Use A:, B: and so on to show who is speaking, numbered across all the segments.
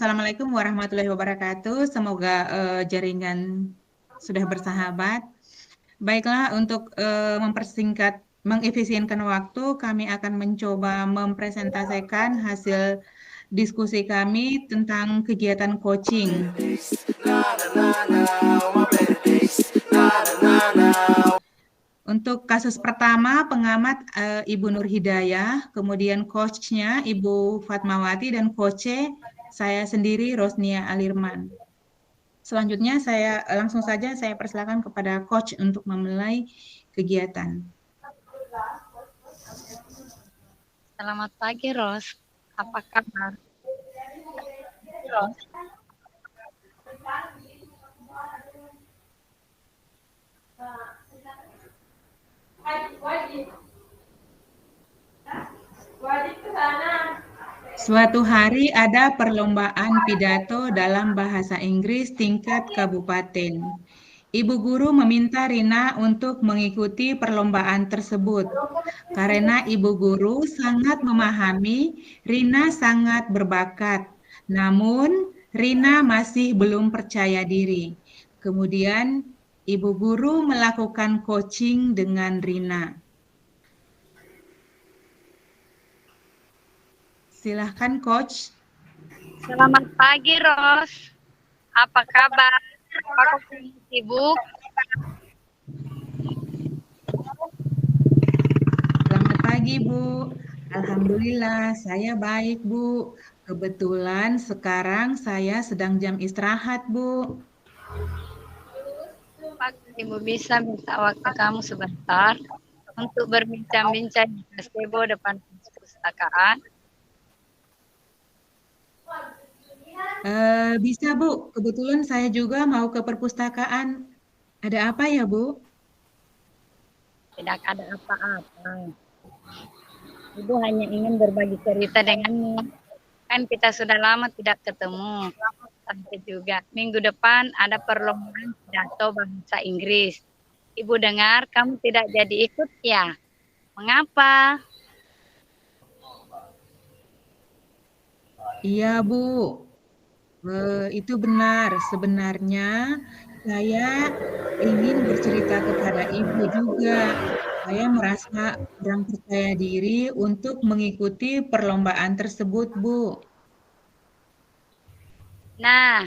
A: Assalamualaikum warahmatullahi wabarakatuh. Semoga jaringan sudah bersahabat. Baiklah, untuk mempersingkat, mengefisienkan waktu, kami akan mencoba mempresentasikan hasil diskusi kami tentang kegiatan coaching. Untuk kasus pertama, pengamat Ibu Nur Hidayah, kemudian coachnya Ibu Fatmawati, dan coach saya sendiri, Rosnia Alirman. Selanjutnya langsung saja saya persilakan kepada coach untuk memulai kegiatan.
B: Selamat pagi, Ros. Apa kabar? Ros.
A: Suatu hari ada perlombaan pidato dalam bahasa Inggris tingkat kabupaten. Ibu guru meminta Rina untuk mengikuti perlombaan tersebut. Karena ibu guru sangat memahami, Rina sangat berbakat. Namun, Rina masih belum percaya diri. Kemudian, ibu guru melakukan coaching dengan Rina. Silahkan, Coach.
B: Selamat pagi, Ros. Apa kabar? Apakah kamu sibuk?
A: Selamat pagi, Bu. Alhamdulillah, saya baik, Bu. Kebetulan sekarang saya sedang jam istirahat, Bu.
B: Apakah Ibu bisa minta waktu kamu sebentar untuk berbincang-bincang di gazebo depan perpustakaan?
A: Bisa, Bu. Kebetulan saya juga mau ke perpustakaan. Ada apa ya, Bu?
B: Tidak ada apa-apa. Ibu hanya ingin berbagi cerita denganmu. Kan kita sudah lama tidak ketemu. Sampai juga minggu depan ada perlombaan pidato bahasa Inggris. Ibu dengar kamu tidak jadi ikut ya? Mengapa?
A: Iya, Bu. Itu benar. Sebenarnya saya ingin bercerita kepada Ibu juga. Saya merasa kurang percaya diri untuk mengikuti perlombaan tersebut, Bu.
B: Nah,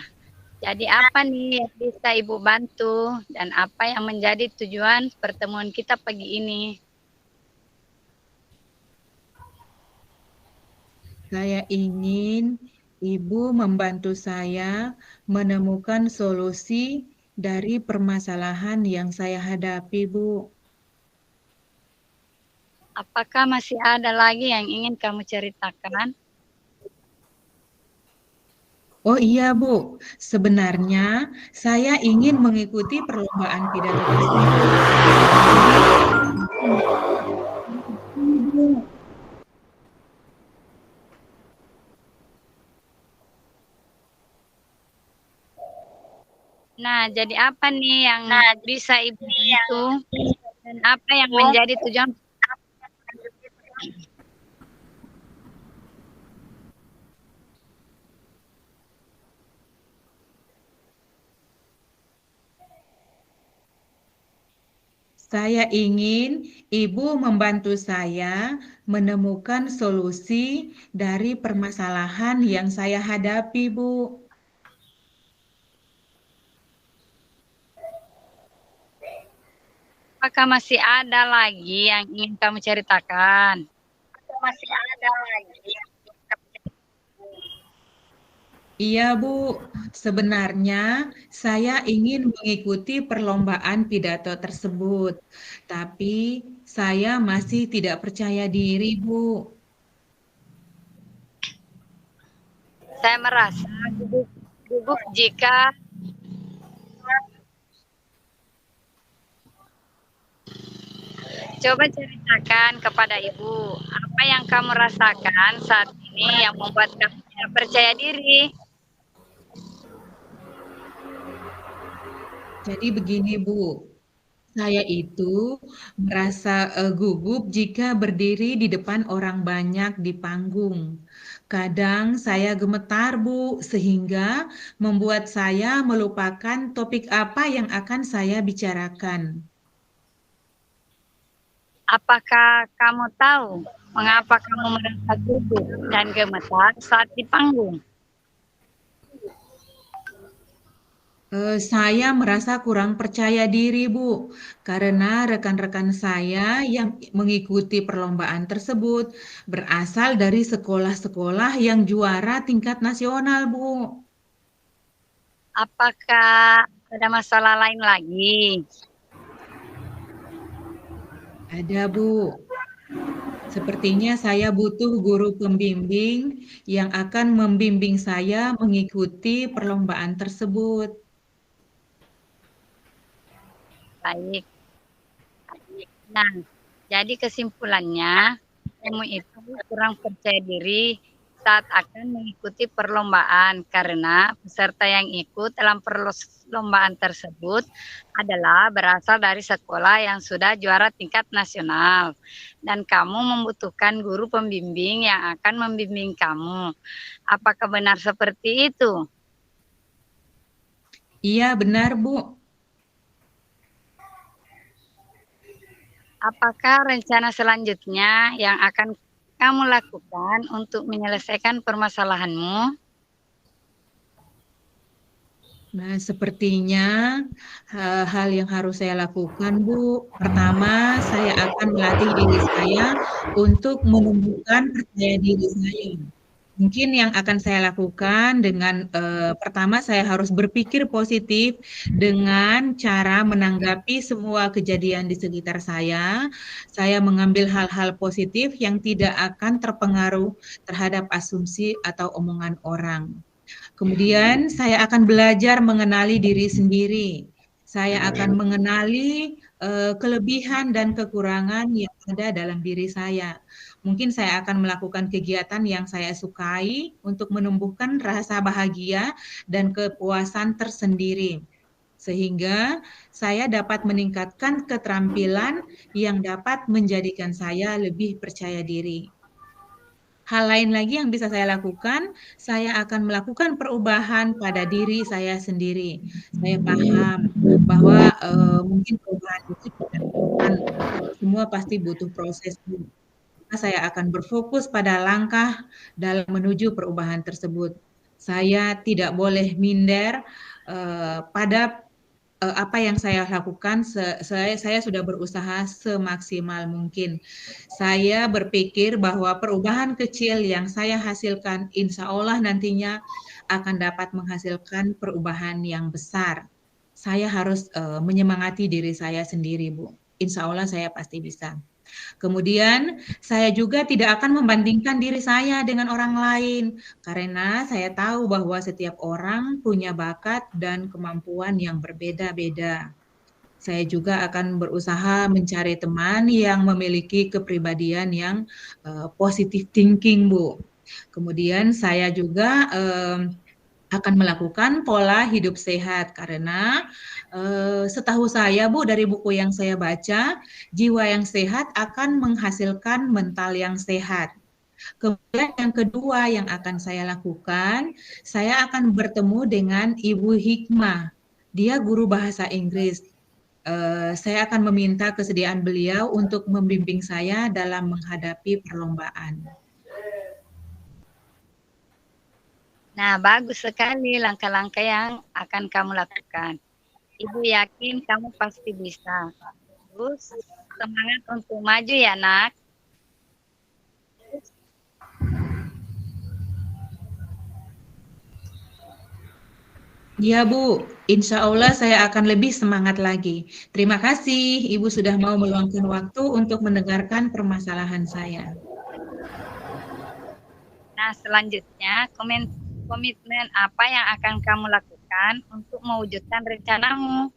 B: jadi apa nih yang bisa Ibu bantu dan apa yang menjadi tujuan pertemuan kita pagi ini?
A: Saya ingin Ibu membantu saya menemukan solusi dari permasalahan yang saya hadapi, Bu.
B: Apakah masih ada lagi yang ingin kamu ceritakan?
A: Oh iya, Bu. Sebenarnya saya ingin mengikuti perlombaan pidato tersebut.
B: Nah, jadi apa nih yang bisa Ibu bantu dan apa yang menjadi tujuan?
A: Saya ingin Ibu membantu saya menemukan solusi dari permasalahan yang saya hadapi, Bu.
B: Apakah masih ada lagi yang ingin kamu ceritakan? Masih ada lagi.
A: Iya, Bu. Sebenarnya saya ingin mengikuti perlombaan pidato tersebut, tapi saya masih tidak percaya diri, Bu.
B: Saya merasa gugup jika coba ceritakan kepada Ibu apa yang kamu rasakan saat ini yang membuat kamu tidak percaya diri.
A: Jadi begini, Bu. Saya itu merasa gugup jika berdiri di depan orang banyak di panggung. Kadang saya gemetar, Bu, sehingga membuat saya melupakan topik apa yang akan saya bicarakan.
B: Apakah kamu tahu mengapa kamu merasa gugup dan gemetar saat di panggung?
A: Saya merasa kurang percaya diri, Bu, karena rekan-rekan saya yang mengikuti perlombaan tersebut berasal dari sekolah-sekolah yang juara tingkat nasional, Bu.
B: Apakah ada masalah lain lagi?
A: Ada, Bu. Sepertinya saya butuh guru pembimbing yang akan membimbing saya mengikuti perlombaan tersebut.
B: Baik. Nah, jadi kesimpulannya, kamu itu kurang percaya diri saat akan mengikuti perlombaan karena peserta yang ikut dalam perlombaan tersebut adalah berasal dari sekolah yang sudah juara tingkat nasional dan kamu membutuhkan guru pembimbing yang akan membimbing kamu. Apakah benar seperti itu?
A: Iya, benar, Bu.
B: Apakah rencana selanjutnya yang akan kamu lakukan untuk menyelesaikan permasalahanmu?
A: Nah, sepertinya hal yang harus saya lakukan, Bu. Pertama, saya akan melatih diri saya untuk menumbuhkan percaya diri saya. Mungkin yang akan saya lakukan dengan pertama saya harus berpikir positif dengan cara menanggapi semua kejadian di sekitar saya. Saya mengambil hal-hal positif yang tidak akan terpengaruh terhadap asumsi atau omongan orang. Kemudian saya akan belajar mengenali diri sendiri. Saya akan mengenali kelebihan dan kekurangan yang ada dalam diri saya. Mungkin saya akan melakukan kegiatan yang saya sukai untuk menumbuhkan rasa bahagia dan kepuasan tersendiri. Sehingga saya dapat meningkatkan keterampilan yang dapat menjadikan saya lebih percaya diri. Hal lain lagi yang bisa saya lakukan, saya akan melakukan perubahan pada diri saya sendiri. Saya paham bahwa mungkin perubahan itu tidak instan, semua pasti butuh proses. Maka saya akan berfokus pada langkah dalam menuju perubahan tersebut. Saya tidak boleh minder pada apa yang saya lakukan. Saya sudah berusaha semaksimal mungkin. Saya berpikir bahwa perubahan kecil yang saya hasilkan, insya Allah nantinya akan dapat menghasilkan perubahan yang besar. Saya harus menyemangati diri saya sendiri, Bu. Insya Allah saya pasti bisa. Kemudian saya juga tidak akan membandingkan diri saya dengan orang lain karena saya tahu bahwa setiap orang punya bakat dan kemampuan yang berbeda-beda. Saya juga akan berusaha mencari teman yang memiliki kepribadian yang positive thinking, Bu. Kemudian saya juga akan melakukan pola hidup sehat karena setahu saya, Bu, dari buku yang saya baca, jiwa yang sehat akan menghasilkan mental yang sehat. Kemudian yang kedua yang akan saya lakukan, saya akan bertemu dengan Ibu Hikmah. Dia guru bahasa Inggris. Saya akan meminta kesediaan beliau untuk membimbing saya dalam menghadapi perlombaan.
B: Nah, bagus sekali langkah-langkah yang akan kamu lakukan. Ibu yakin kamu pasti bisa. Terus semangat untuk maju ya, Nak.
A: Ya Bu, insya Allah saya akan lebih semangat lagi. Terima kasih Ibu sudah mau meluangkan waktu untuk mendengarkan permasalahan saya.
B: Nah, selanjutnya komitmen apa yang akan kamu lakukan untuk mewujudkan rencanamu?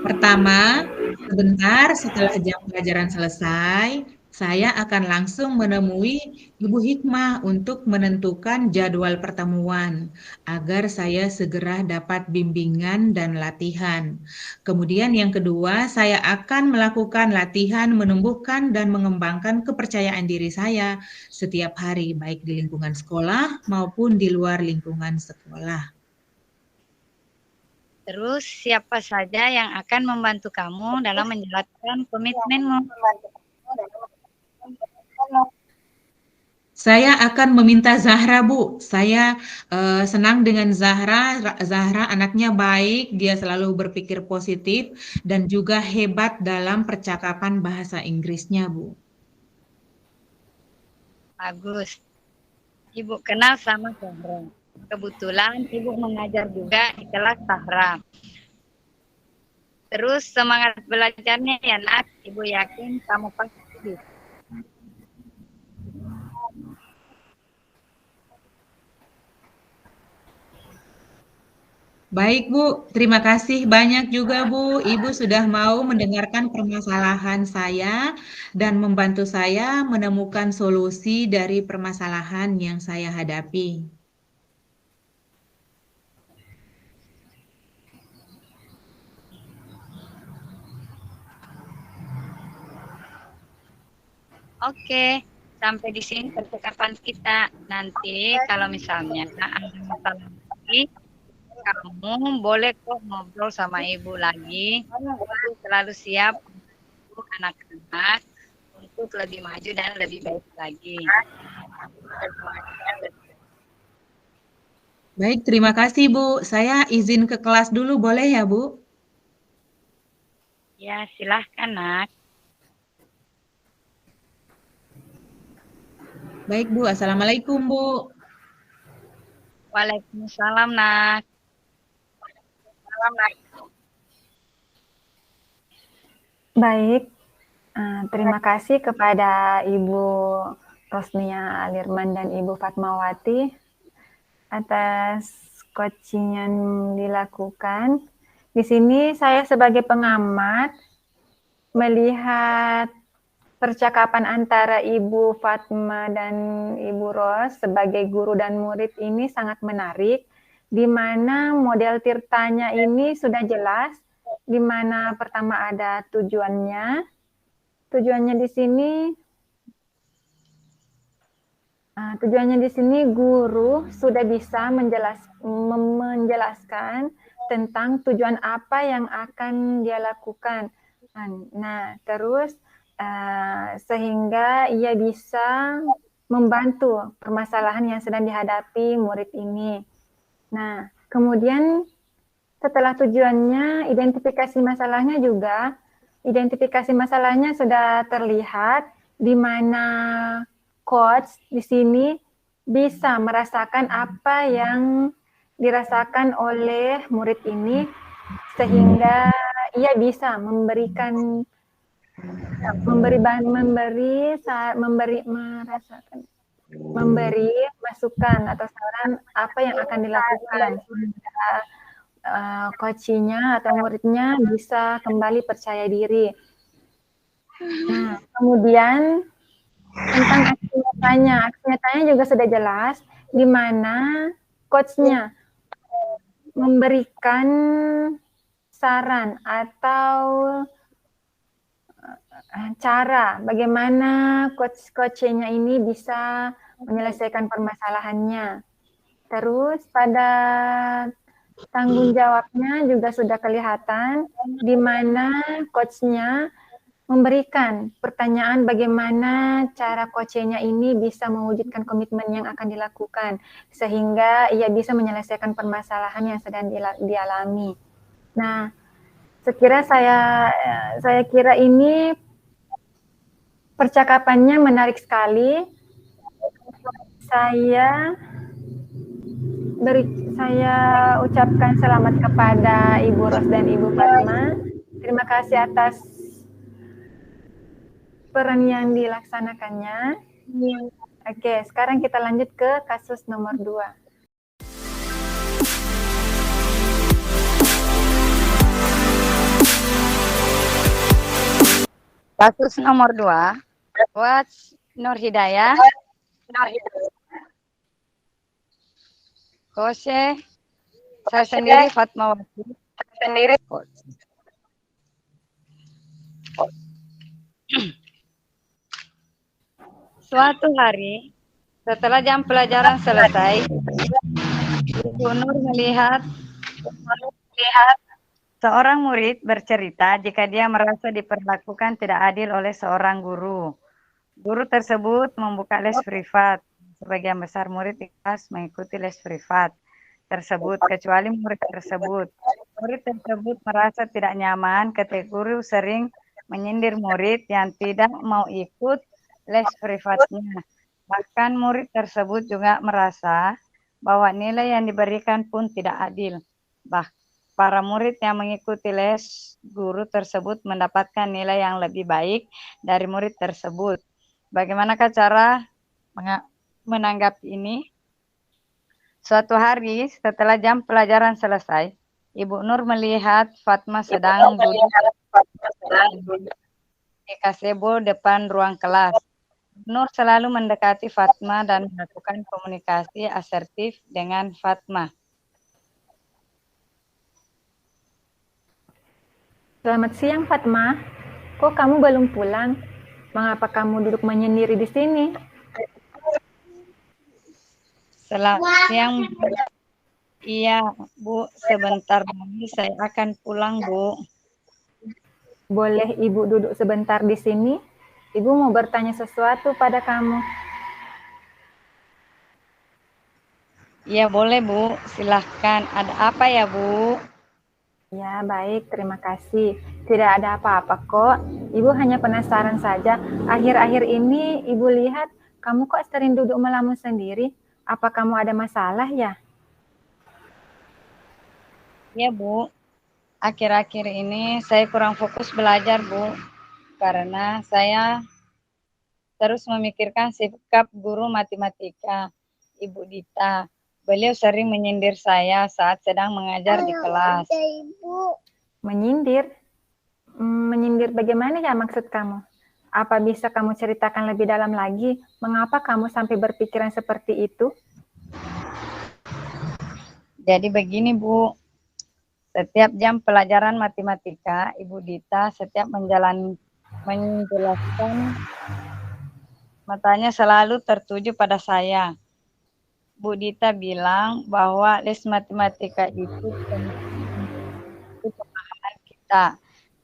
A: Pertama, sebentar setelah jam pelajaran selesai, saya akan langsung menemui Ibu Hikmah untuk menentukan jadwal pertemuan agar saya segera dapat bimbingan dan latihan. Kemudian yang kedua, saya akan melakukan latihan menumbuhkan dan mengembangkan kepercayaan diri saya setiap hari, baik di lingkungan sekolah maupun di luar lingkungan sekolah.
B: Terus siapa saja yang akan membantu kamu dalam menjalankan komitmenmu?
A: Saya akan meminta Zahra, Bu. Saya senang dengan Zahra. Zahra anaknya baik, dia selalu berpikir positif dan juga hebat dalam percakapan bahasa Inggrisnya, Bu.
B: Bagus. Ibu kenal sama Zahra. Kebetulan Ibu mengajar juga di kelas Zahra. Terus semangat belajarnya ya nak, Ibu yakin kamu pasti bisa.
A: Baik, Bu. Terima kasih banyak juga, Bu. Ibu sudah mau mendengarkan permasalahan saya dan membantu saya menemukan solusi dari permasalahan yang saya hadapi.
B: Oke, sampai di sini percakapan kita. Nanti kalau misalnya ada masalah lagi, kamu boleh kok ngobrol sama Ibu lagi. Ibu selalu siap untuk anak-anak untuk lebih maju dan lebih baik lagi.
A: Baik, terima kasih, Bu. Saya izin ke kelas dulu, boleh ya, Bu?
B: Ya, silahkan nak.
A: Baik, Bu. Assalamualaikum, Bu.
B: Waalaikumsalam nak.
C: Baik, terima kasih kepada Ibu Rosnia Alirman dan Ibu Fatmawati atas coaching yang dilakukan. Di sini saya sebagai pengamat melihat percakapan antara Ibu Fatma dan Ibu Ros sebagai guru dan murid ini sangat menarik, di mana model tirtanya ini sudah jelas, di mana pertama ada tujuannya. Tujuannya di sini guru sudah bisa menjelaskan tentang tujuan apa yang akan dia lakukan. Nah, terus sehingga ia bisa membantu permasalahan yang sedang dihadapi murid ini. Nah, kemudian setelah tujuannya, identifikasi masalahnya sudah terlihat, di mana coach di sini bisa merasakan apa yang dirasakan oleh murid ini, sehingga ia bisa memberi masukan atau saran apa yang akan dilakukan. Coachnya atau muridnya bisa kembali percaya diri. Nah, kemudian tentang aksi nyatanya juga sudah jelas, di mana coachnya memberikan saran atau cara bagaimana coachnya ini bisa menyelesaikan permasalahannya. Terus pada tanggung jawabnya juga sudah kelihatan, di mana coachnya memberikan pertanyaan bagaimana cara coachnya ini bisa mewujudkan komitmen yang akan dilakukan, sehingga ia bisa menyelesaikan permasalahan yang sedang dialami. Nah, saya kira ini percakapannya menarik sekali. Saya ucapkan selamat kepada Ibu Ros dan Ibu Fatma. Terima kasih atas peran yang dilaksanakannya. Oke, sekarang kita lanjut ke kasus nomor 2.
B: Kasus nomor 2, What's Nur Hidayah? Kose, saya sendiri Fatmawati. Suatu hari, setelah jam pelajaran selesai, Ibu Nur melihat seorang murid bercerita jika dia merasa diperlakukan tidak adil oleh seorang guru. Guru tersebut membuka les privat. Sebagian besar murid di kelas mengikuti les privat tersebut, kecuali murid tersebut. Murid tersebut merasa tidak nyaman ketika guru sering menyindir murid yang tidak mau ikut les privatnya. Bahkan murid tersebut juga merasa bahwa nilai yang diberikan pun tidak adil. Para murid yang mengikuti les guru tersebut mendapatkan nilai yang lebih baik dari murid tersebut. Bagaimanakah cara menanggapi ini? Suatu hari setelah jam pelajaran selesai, Ibu Nur melihat Fatma sedang duduk di gazebo depan ruang kelas. Nur selalu mendekati Fatma dan melakukan komunikasi asertif dengan Fatma.
C: Selamat siang, Fatma. Kok kamu belum pulang? Mengapa kamu duduk menyendiri di sini?
B: Selamat siang, Bu. Iya, Bu. Sebentar lagi saya akan pulang, Bu.
C: Boleh Ibu duduk sebentar di sini? Ibu mau bertanya sesuatu pada kamu.
B: Iya, boleh, Bu. Silahkan. Ada apa ya, Bu?
C: Ya, baik. Terima kasih. Tidak ada apa-apa kok. Ibu hanya penasaran saja. Akhir-akhir ini Ibu lihat kamu kok sering duduk melamun sendiri. Apa kamu ada masalah ya?
B: Iya, Bu. Akhir-akhir ini saya kurang fokus belajar, Bu. Karena saya terus memikirkan sikap guru matematika, Ibu Dita. Beliau sering menyindir saya saat sedang mengajar di kelas.
C: Menyindir? Menyindir bagaimana ya maksud kamu? Apa bisa kamu ceritakan lebih dalam lagi? Mengapa kamu sampai berpikiran seperti itu?
B: Jadi begini, Bu. Setiap jam pelajaran matematika, Ibu Dita setiap menjelaskan matanya selalu tertuju pada saya. Bu Dita bilang bahwa les matematika itu pemahaman kita.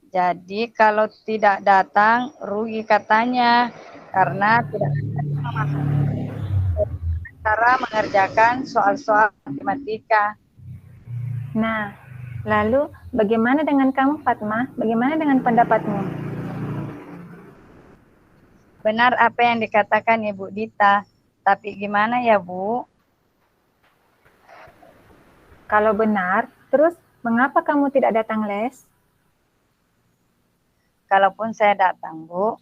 B: Jadi kalau tidak datang, rugi katanya. Karena tidak cara mengerjakan soal-soal matematika.
C: Nah, lalu bagaimana dengan kamu, Fatma? Bagaimana dengan pendapatmu?
B: Benar apa yang dikatakan Ibu Dita, tapi gimana ya, Bu?
C: Kalau benar, terus mengapa kamu tidak datang les?
B: Kalaupun saya datang, Bu,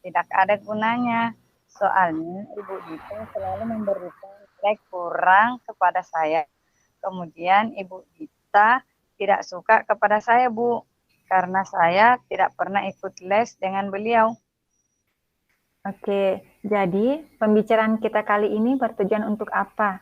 B: tidak ada gunanya. Soalnya Ibu Dita selalu memberikan nilai kurang kepada saya. Kemudian Ibu Dita tidak suka kepada saya, Bu, karena saya tidak pernah ikut les dengan beliau.
C: Oke, jadi pembicaraan kita kali ini bertujuan untuk apa?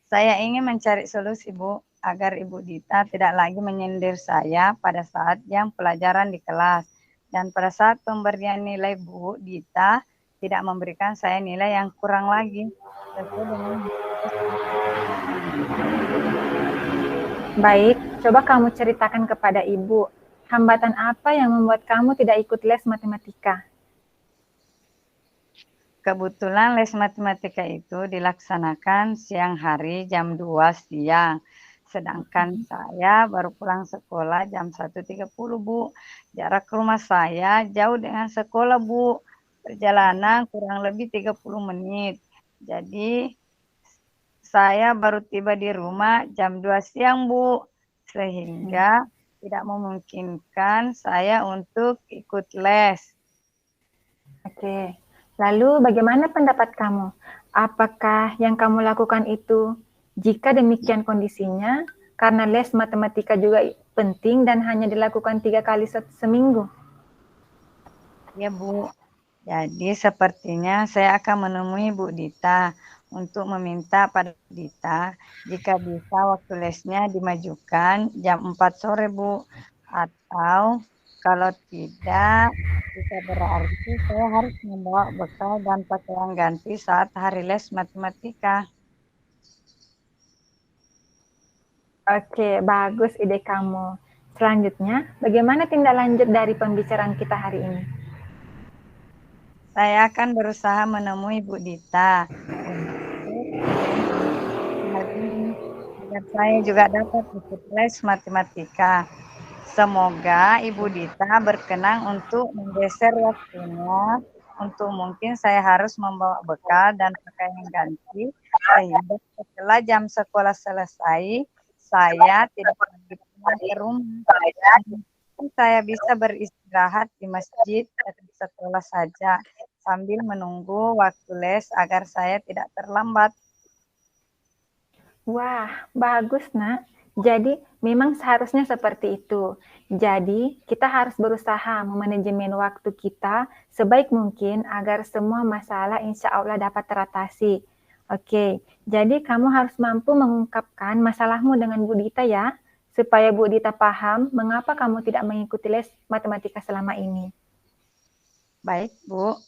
B: Saya ingin mencari solusi, Bu, agar Ibu Dita tidak lagi menyindir saya pada saat jam pelajaran di kelas. Dan pada saat pemberian nilai, Bu Dita tidak memberikan saya nilai yang kurang lagi.
C: Baik, coba kamu ceritakan kepada Ibu, hambatan apa yang membuat kamu tidak ikut les matematika?
B: Kebetulan les matematika itu dilaksanakan siang hari jam 2 siang. Sedangkan saya baru pulang sekolah jam 1.30, Bu. Jarak rumah saya jauh dengan sekolah, Bu. Perjalanan kurang lebih 30 menit. Jadi saya baru tiba di rumah jam 2 siang, Bu. Sehingga tidak memungkinkan saya untuk ikut les.
C: Oke. Lalu bagaimana pendapat kamu? Apakah yang kamu lakukan itu jika demikian kondisinya, karena les matematika juga penting dan hanya dilakukan 3 kali seminggu?
B: Ya Bu, jadi sepertinya saya akan menemui Bu Dita untuk meminta pada Bu Dita jika bisa waktu lesnya dimajukan jam 4 sore Bu, atau kalau tidak bisa berarti saya harus membawa bekal dan pakaian ganti saat hari les matematika.
C: Oke, bagus ide kamu. Selanjutnya, bagaimana tindak lanjut dari pembicaraan kita hari ini?
B: Saya akan berusaha menemui Bu Dita untuk hal ini agar saya juga dapat ikut les matematika. Semoga Ibu Dita berkenan untuk menggeser waktunya untuk mungkin saya harus membawa bekal dan pakaian ganti sehingga setelah jam sekolah selesai saya tidak lagi pulang ke rumah. Mungkin saya bisa beristirahat di masjid atau di sekolah saja sambil menunggu waktu les agar saya tidak terlambat.
C: Wah, bagus, Nak. Jadi, memang seharusnya seperti itu. Jadi, kita harus berusaha memanajemen waktu kita sebaik mungkin agar semua masalah insya Allah dapat teratasi. Oke, jadi kamu harus mampu mengungkapkan masalahmu dengan Bu Dita ya, supaya Bu Dita paham mengapa kamu tidak mengikuti les matematika selama ini.
B: Baik, Bu.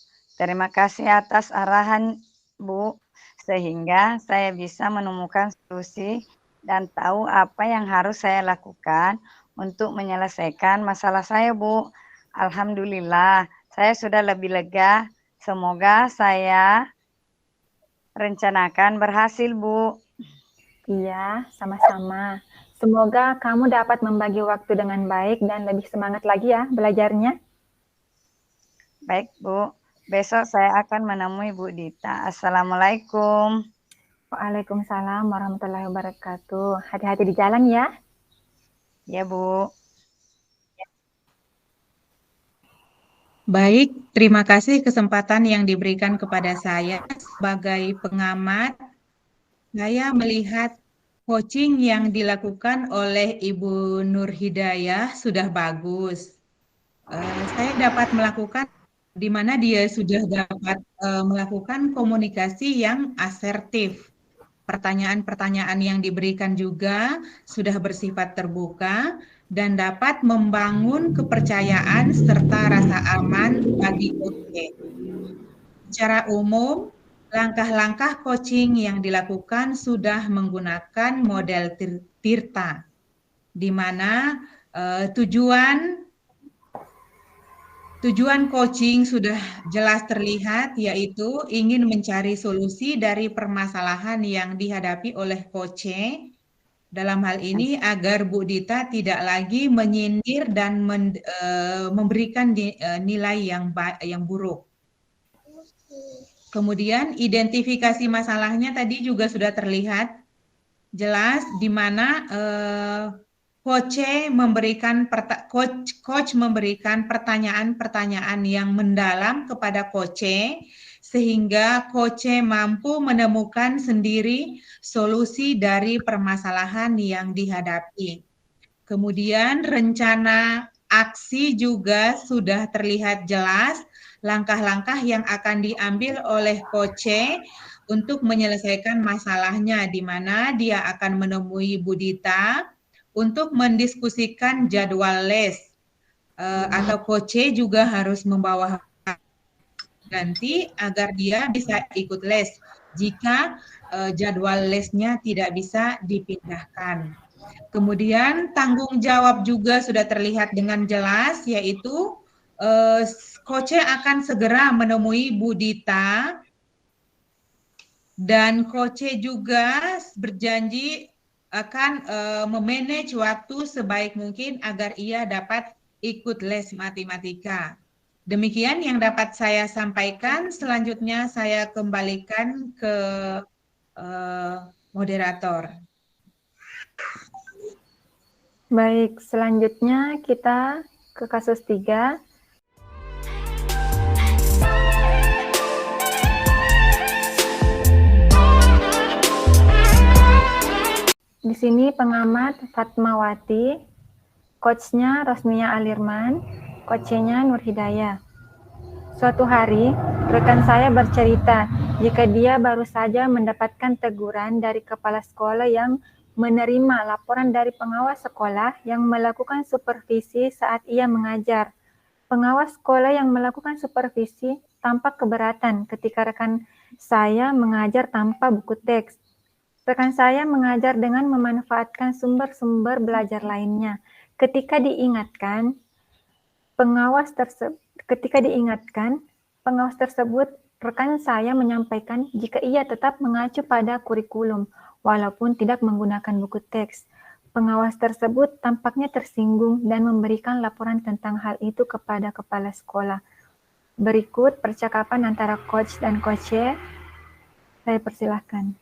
B: Terima kasih atas arahan, Bu, sehingga saya bisa menemukan solusi dan tahu apa yang harus saya lakukan untuk menyelesaikan masalah saya, Bu. Alhamdulillah, saya sudah lebih lega. Semoga saya rencanakan berhasil, Bu.
C: Iya, sama-sama. Semoga kamu dapat membagi waktu dengan baik dan lebih semangat lagi ya belajarnya.
B: Baik, Bu. Besok saya akan menemui Bu Dita. Assalamualaikum.
C: Waalaikumsalam warahmatullahi wabarakatuh. Hati-hati di jalan ya.
B: Ya, Bu.
A: Baik, terima kasih kesempatan yang diberikan kepada saya sebagai pengamat. Saya melihat coaching yang dilakukan oleh Ibu Nur Hidayah sudah bagus. Saya dapat melakukan di mana dia sudah dapat melakukan komunikasi yang asertif. Pertanyaan-pertanyaan yang diberikan juga sudah bersifat terbuka dan dapat membangun kepercayaan serta rasa aman bagi coach. Secara umum, langkah-langkah coaching yang dilakukan sudah menggunakan model Tirta, di mana tujuan coaching sudah jelas terlihat, yaitu ingin mencari solusi dari permasalahan yang dihadapi oleh coach. Dalam hal ini agar Bu Dita tidak lagi menyindir dan memberikan nilai yang buruk. Kemudian identifikasi masalahnya tadi juga sudah terlihat jelas, di mana coach memberikan pertanyaan-pertanyaan yang mendalam kepada coach, sehingga coach mampu menemukan sendiri solusi dari permasalahan yang dihadapi. Kemudian rencana aksi juga sudah terlihat jelas, langkah-langkah yang akan diambil oleh coach untuk menyelesaikan masalahnya, di mana dia akan menemui Bu Dita untuk mendiskusikan jadwal les, atau coach juga harus membawa ganti agar dia bisa ikut les jika jadwal lesnya tidak bisa dipindahkan. Kemudian tanggung jawab juga sudah terlihat dengan jelas, yaitu coach akan segera menemui Bu Dita dan coach juga berjanji akan memanage waktu sebaik mungkin agar ia dapat ikut les matematika. Demikian yang dapat saya sampaikan. Selanjutnya saya kembalikan ke moderator.
C: Baik, selanjutnya kita ke kasus 3. Di sini pengamat Fatmawati, coachnya Rosmia Alirman, coachnya Nur Hidayah. Suatu hari, rekan saya bercerita jika dia baru saja mendapatkan teguran dari kepala sekolah yang menerima laporan dari pengawas sekolah yang melakukan supervisi saat ia mengajar. Pengawas sekolah yang melakukan supervisi tampak keberatan ketika rekan saya mengajar tanpa buku teks. Rekan saya mengajar dengan memanfaatkan sumber-sumber belajar lainnya. Ketika diingatkan, pengawas tersebut, rekan saya menyampaikan jika ia tetap mengacu pada kurikulum, walaupun tidak menggunakan buku teks. Pengawas tersebut tampaknya tersinggung dan memberikan laporan tentang hal itu kepada kepala sekolah. Berikut percakapan antara coach dan coach. Saya persilahkan.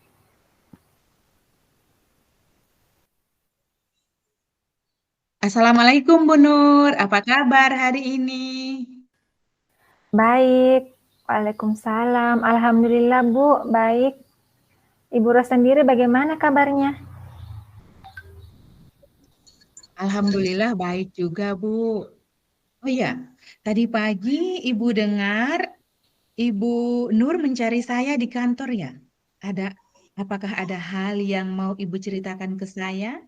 A: Assalamualaikum Bu Nur, apa kabar hari ini?
C: Baik, Waalaikumsalam. Alhamdulillah Bu, baik. Ibu Ros sendiri bagaimana kabarnya?
A: Alhamdulillah baik juga Bu. Oh iya, tadi pagi Ibu dengar Ibu Nur mencari saya di kantor ya? Apakah ada hal yang mau Ibu ceritakan ke saya?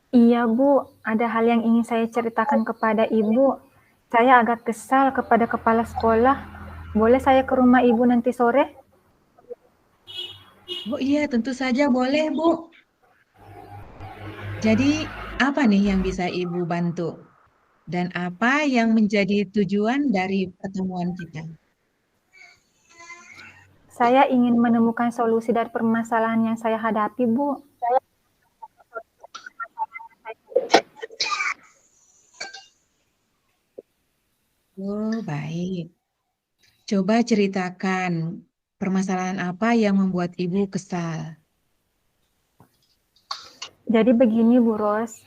C: Iya Bu, ada hal yang ingin saya ceritakan kepada Ibu. Saya agak kesal kepada kepala sekolah. Boleh saya ke rumah Ibu nanti sore?
A: Oh iya, tentu saja boleh Bu. Jadi apa nih yang bisa Ibu bantu? Dan apa yang menjadi tujuan dari pertemuan kita?
C: Saya ingin menemukan solusi dari permasalahan yang saya hadapi, Bu.
A: Oh, baik. Coba ceritakan permasalahan apa yang membuat Ibu kesal.
C: Jadi begini, Bu Ros.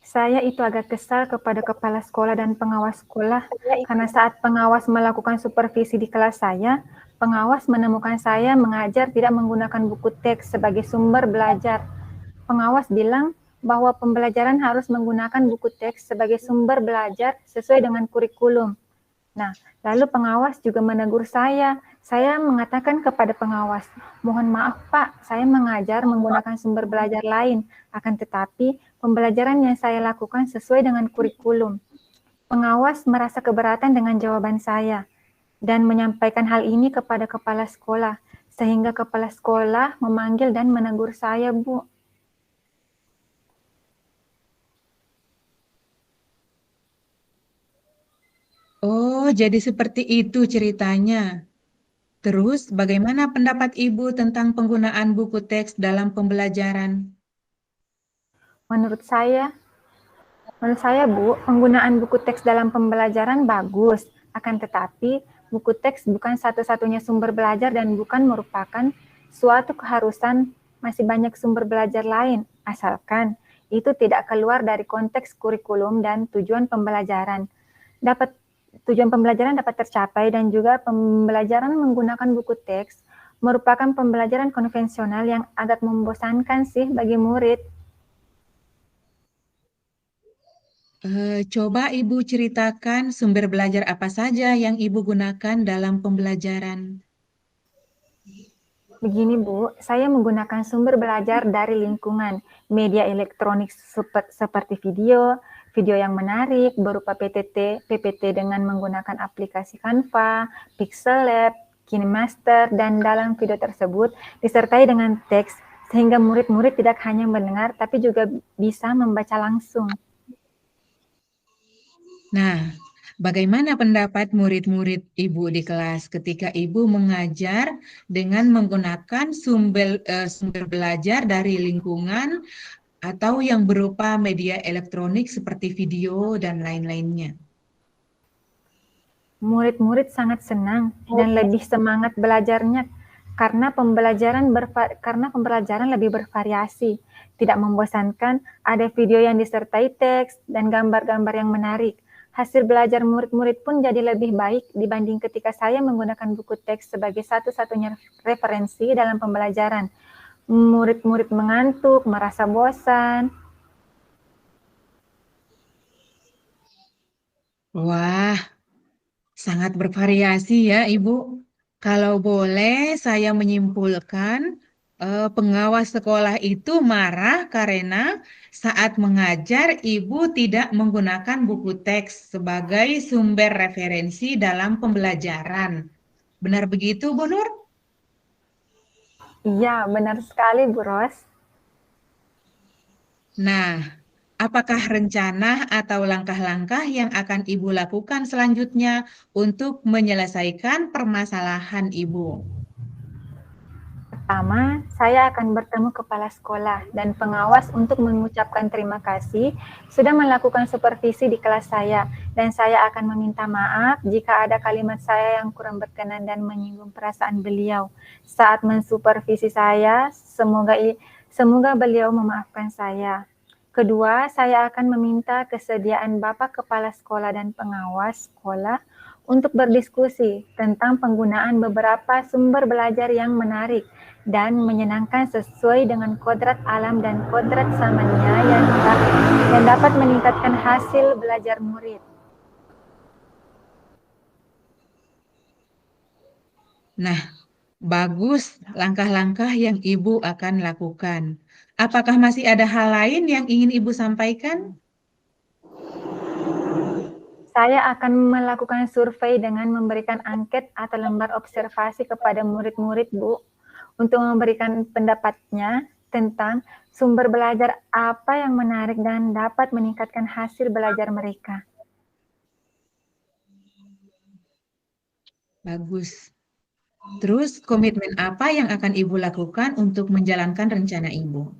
C: Saya itu agak kesal kepada kepala sekolah dan pengawas sekolah karena saat pengawas melakukan supervisi di kelas saya, pengawas menemukan saya mengajar tidak menggunakan buku teks sebagai sumber belajar. Pengawas bilang bahwa pembelajaran harus menggunakan buku teks sebagai sumber belajar sesuai dengan kurikulum. Nah, lalu pengawas juga menegur saya. Saya mengatakan kepada pengawas, mohon maaf Pak, saya mengajar menggunakan sumber belajar lain, akan tetapi pembelajaran yang saya lakukan sesuai dengan kurikulum. Pengawas merasa keberatan dengan jawaban saya dan menyampaikan hal ini kepada kepala sekolah, sehingga kepala sekolah memanggil dan menegur saya, Bu.
A: Oh, jadi seperti itu ceritanya. Terus, bagaimana pendapat Ibu tentang penggunaan buku teks dalam pembelajaran?
C: Menurut saya, Bu, penggunaan buku teks dalam pembelajaran bagus. Akan tetapi, buku teks bukan satu-satunya sumber belajar dan bukan merupakan suatu keharusan. Masih banyak sumber belajar lain, asalkan itu tidak keluar dari konteks kurikulum dan tujuan pembelajaran dapat tercapai dan juga pembelajaran menggunakan buku teks merupakan pembelajaran konvensional yang agak membosankan sih bagi murid.
A: Coba Ibu ceritakan sumber belajar apa saja yang Ibu gunakan dalam pembelajaran.
C: Begini Bu, saya menggunakan sumber belajar dari lingkungan, media elektronik seperti video yang menarik berupa PPT dengan menggunakan aplikasi Canva, Pixel Lab, KineMaster, dan dalam video tersebut disertai dengan teks sehingga murid-murid tidak hanya mendengar tapi juga bisa membaca langsung.
A: Nah, bagaimana pendapat murid-murid Ibu di kelas ketika Ibu mengajar dengan menggunakan sumber belajar dari lingkungan atau yang berupa media elektronik seperti video dan lain-lainnya?
C: Murid-murid sangat senang dan lebih semangat belajarnya karena pembelajaran lebih bervariasi, tidak membosankan, ada video yang disertai teks dan gambar-gambar yang menarik. Hasil belajar murid-murid pun jadi lebih baik dibanding ketika saya menggunakan buku teks sebagai satu-satunya referensi dalam pembelajaran. Murid-murid mengantuk, merasa bosan.
A: Wah, sangat bervariasi ya, Ibu. Kalau boleh, saya menyimpulkan pengawas sekolah itu marah karena saat mengajar Ibu tidak menggunakan buku teks sebagai sumber referensi dalam pembelajaran. Benar begitu, Bu Nur?
C: Iya, benar sekali Bu Ros.
A: Nah, apakah rencana atau langkah-langkah yang akan Ibu lakukan selanjutnya untuk menyelesaikan permasalahan Ibu?
C: Pertama, saya akan bertemu kepala sekolah dan pengawas untuk mengucapkan terima kasih sudah melakukan supervisi di kelas saya, dan saya akan meminta maaf jika ada kalimat saya yang kurang berkenan dan menyinggung perasaan beliau saat mensupervisi saya. Semoga beliau memaafkan saya. Kedua, saya akan meminta kesediaan Bapak Kepala Sekolah dan pengawas sekolah untuk berdiskusi tentang penggunaan beberapa sumber belajar yang menarik dan menyenangkan sesuai dengan kodrat alam dan kodrat samania yang dapat meningkatkan hasil belajar murid.
A: Nah, bagus langkah-langkah yang Ibu akan lakukan. Apakah masih ada hal lain yang ingin Ibu sampaikan?
C: Saya akan melakukan survei dengan memberikan angket atau lembar observasi kepada murid-murid, Bu, untuk memberikan pendapatnya tentang sumber belajar apa yang menarik dan dapat meningkatkan hasil belajar mereka.
A: Bagus. Terus, komitmen apa yang akan Ibu lakukan untuk menjalankan rencana Ibu?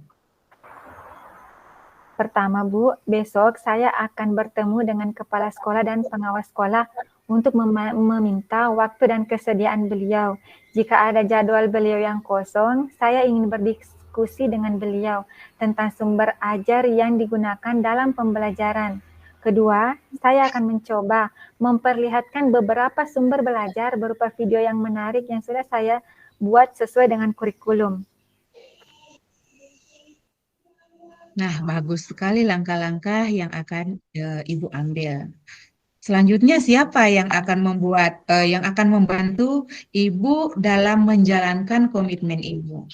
C: Pertama, Bu, besok saya akan bertemu dengan kepala sekolah dan pengawas sekolah untuk meminta waktu dan kesediaan beliau. Jika ada jadwal beliau yang kosong, saya ingin berdiskusi dengan beliau tentang sumber ajar yang digunakan dalam pembelajaran. Kedua, saya akan mencoba memperlihatkan beberapa sumber belajar berupa video yang menarik yang sudah saya buat sesuai dengan kurikulum.
A: Nah, bagus sekali langkah-langkah yang akan Ibu ambil. Selanjutnya, siapa yang akan membantu Ibu dalam menjalankan komitmen Ibu?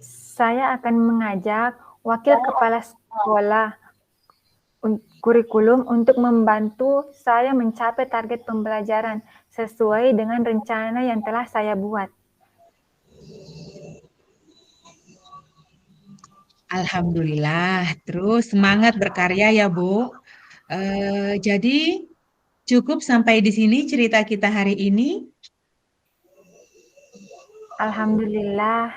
C: Saya akan mengajak wakil kepala sekolah kurikulum untuk membantu saya mencapai target pembelajaran sesuai dengan rencana yang telah saya buat.
A: Alhamdulillah. Terus semangat berkarya ya, Bu. Jadi cukup sampai di sini cerita kita hari ini.
C: Alhamdulillah.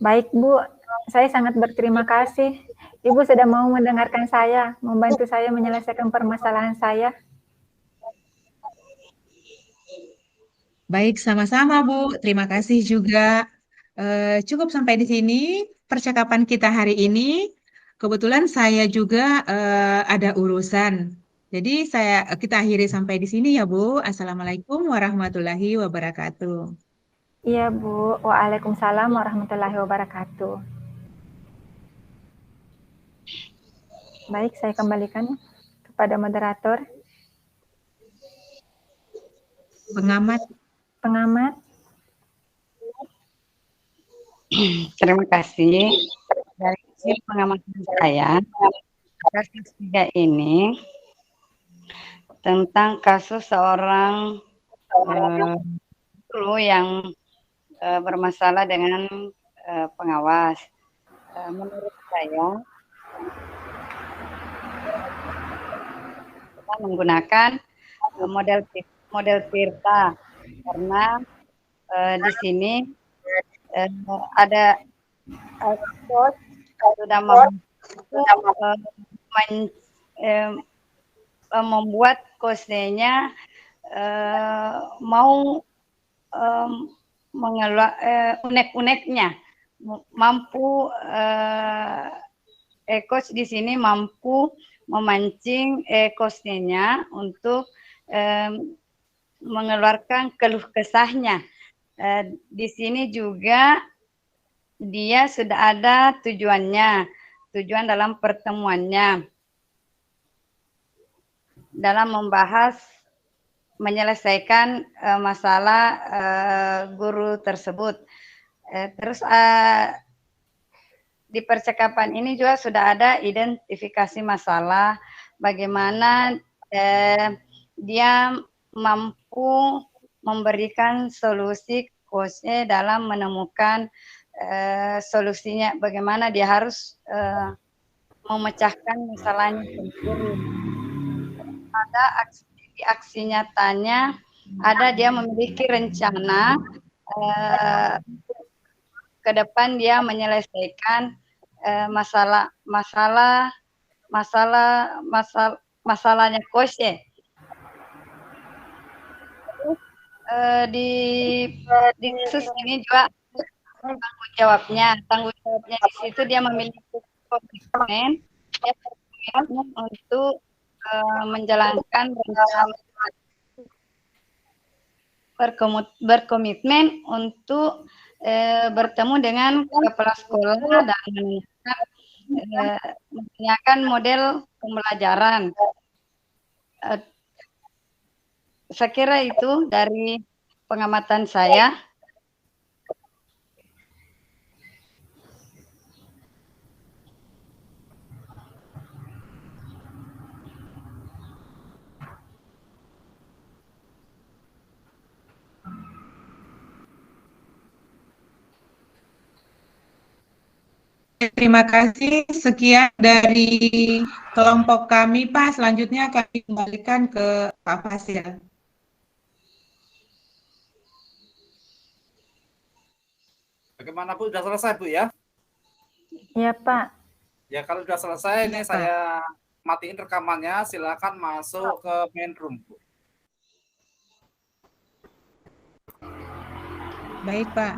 C: Baik, Bu. Saya sangat berterima kasih. Ibu sudah mau mendengarkan saya, membantu saya menyelesaikan permasalahan saya.
A: Baik, sama-sama, Bu. Terima kasih juga. Cukup sampai di sini percakapan kita hari ini. Kebetulan saya juga ada urusan. Jadi kita akhiri sampai di sini ya, Bu. Assalamualaikum warahmatullahi wabarakatuh.
C: Iya, Bu. Waalaikumsalam warahmatullahi wabarakatuh. Baik, saya kembalikan kepada moderator.
A: Pengamat.
B: Terima kasih. Dari hasil pengamatan saya, kasus 3 ini tentang kasus seorang guru yang bermasalah dengan pengawas. Menurut saya, kita menggunakan model Tirta karena di sini ada coach sudah membuat coachnya mau mengeluarkan unek-uneknya, mampu coach di sini mampu memancing coachnya untuk mengeluarkan keluh kesahnya. Di sini juga dia sudah ada tujuan dalam pertemuannya. dalam membahas menyelesaikan masalah guru tersebut. Terus di percakapan ini juga sudah ada identifikasi masalah, bagaimana dia mampu memberikan solusi coachnya dalam menemukan solusinya, bagaimana dia harus memecahkan masalahnya sendiri. Ada aksi nyatanya, ada dia memiliki rencana ke depan dia menyelesaikan masalahnya coach. Di kasus ini juga tanggung jawabnya di situ dia memiliki komitmen, dia berkomitmen untuk menjalankan rencana, berkomitmen untuk bertemu dengan kepala sekolah dan menanyakan model pembelajaran. Saya kira itu dari pengamatan saya.
A: Terima kasih. Sekian dari kelompok kami, Pak. Selanjutnya kami kembalikan ke Pak Fasil.
D: Bagaimana Bu? Sudah selesai Bu ya?
C: Iya Pak.
D: Ya kalau sudah selesai ini
A: Pak.
D: saya matiin rekamannya. Silakan masuk ke main room Bu.
A: Baik Pak.